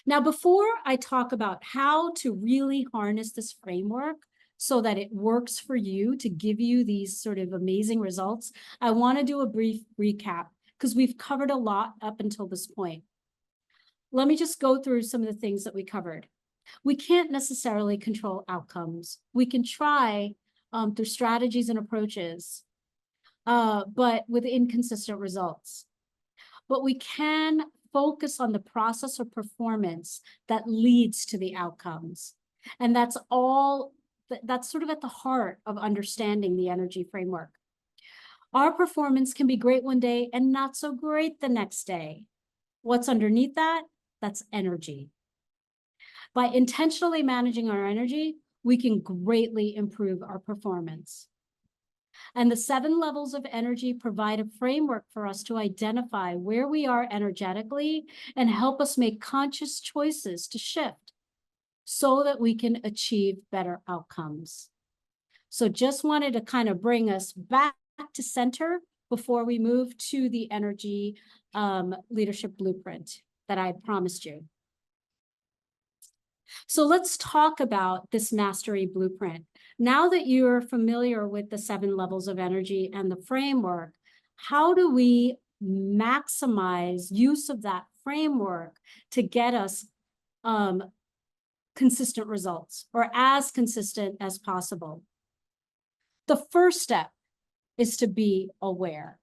Now, before I talk about how to really harness this framework so that it works for you to give you these sort of amazing results, I want to do a brief recap because we've covered a lot up until this point. Let me just go through some of the things that we covered. We can't necessarily control outcomes. We can try through strategies and approaches, but with inconsistent results. But we can focus on the process or performance that leads to the outcomes. And that's sort of at the heart of understanding the energy framework. Our performance can be great one day and not so great the next day. What's underneath that? That's energy. By intentionally managing our energy, we can greatly improve our performance. And the 7 levels of energy provide a framework for us to identify where we are energetically and help us make conscious choices to shift so that we can achieve better outcomes. So just wanted to kind of bring us back to center before we move to the energy leadership blueprint that I promised you. So let's talk about this mastery blueprint. Now that you're familiar with the 7 levels of energy and the framework, how do we maximize use of that framework to get us consistent results, or as consistent as possible? The first step is to be aware.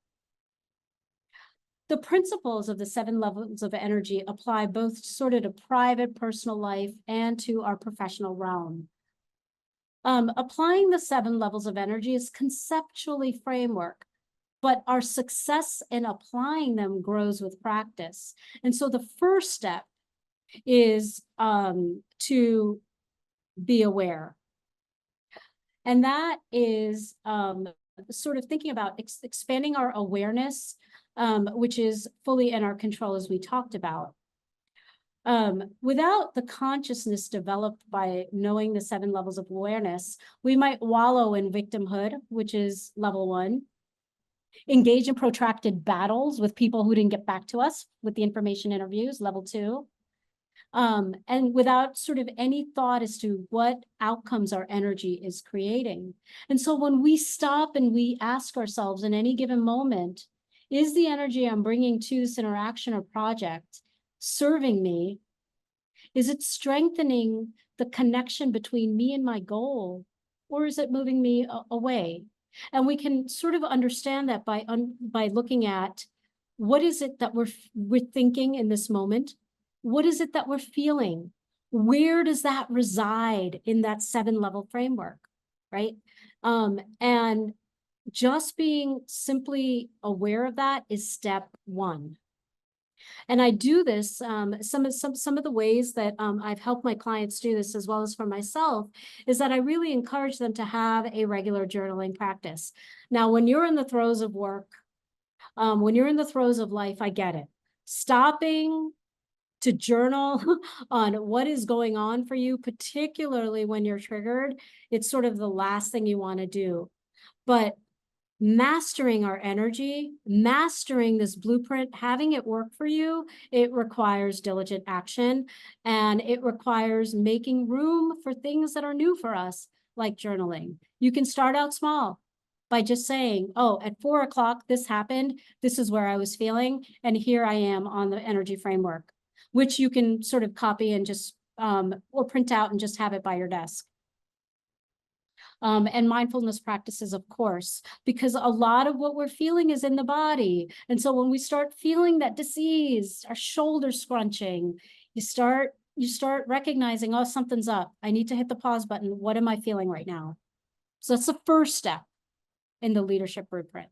The principles of the 7 levels of energy apply both sort of to private personal life and to our professional realm. Applying the 7 levels of energy is conceptually framework, but our success in applying them grows with practice. And so the first step is to be aware. And that is sort of thinking about expanding our awareness, which is fully in our control, as we talked about. Without the consciousness developed by knowing the 7 levels of awareness, we might wallow in victimhood, which is level 1, engage in protracted battles with people who didn't get back to us with the information interviews, level 2, and without sort of any thought as to what outcomes our energy is creating. And so when we stop and we ask ourselves in any given moment, is the energy I'm bringing to this interaction or project serving me? Is it strengthening the connection between me and my goal, or is it moving me away? And we can sort of understand that by looking at what is it that we're thinking in this moment? What is it that we're feeling? Where does that reside in that 7 level framework, right? And just being simply aware of that is step 1. And I do this, some of the ways that I've helped my clients do this, as well as for myself, is that I really encourage them to have a regular journaling practice. Now, when you're in the throes of work, when you're in the throes of life, I get it. Stopping to journal on what is going on for you, particularly when you're triggered, it's sort of the last thing you want to do. But mastering our energy, mastering this blueprint, having it work for you, it requires diligent action, and it requires making room for things that are new for us, like journaling. You can start out small by just saying, oh, at 4 o'clock, this happened, this is where I was feeling, and here I am on the energy framework, which you can sort of copy and just, or print out and just have it by your desk. And mindfulness practices, of course, because a lot of what we're feeling is in the body. And so when we start feeling that disease, our shoulders scrunching, you start recognizing, oh, something's up. I need to hit the pause button. What am I feeling right now? So that's the first step in the leadership blueprint.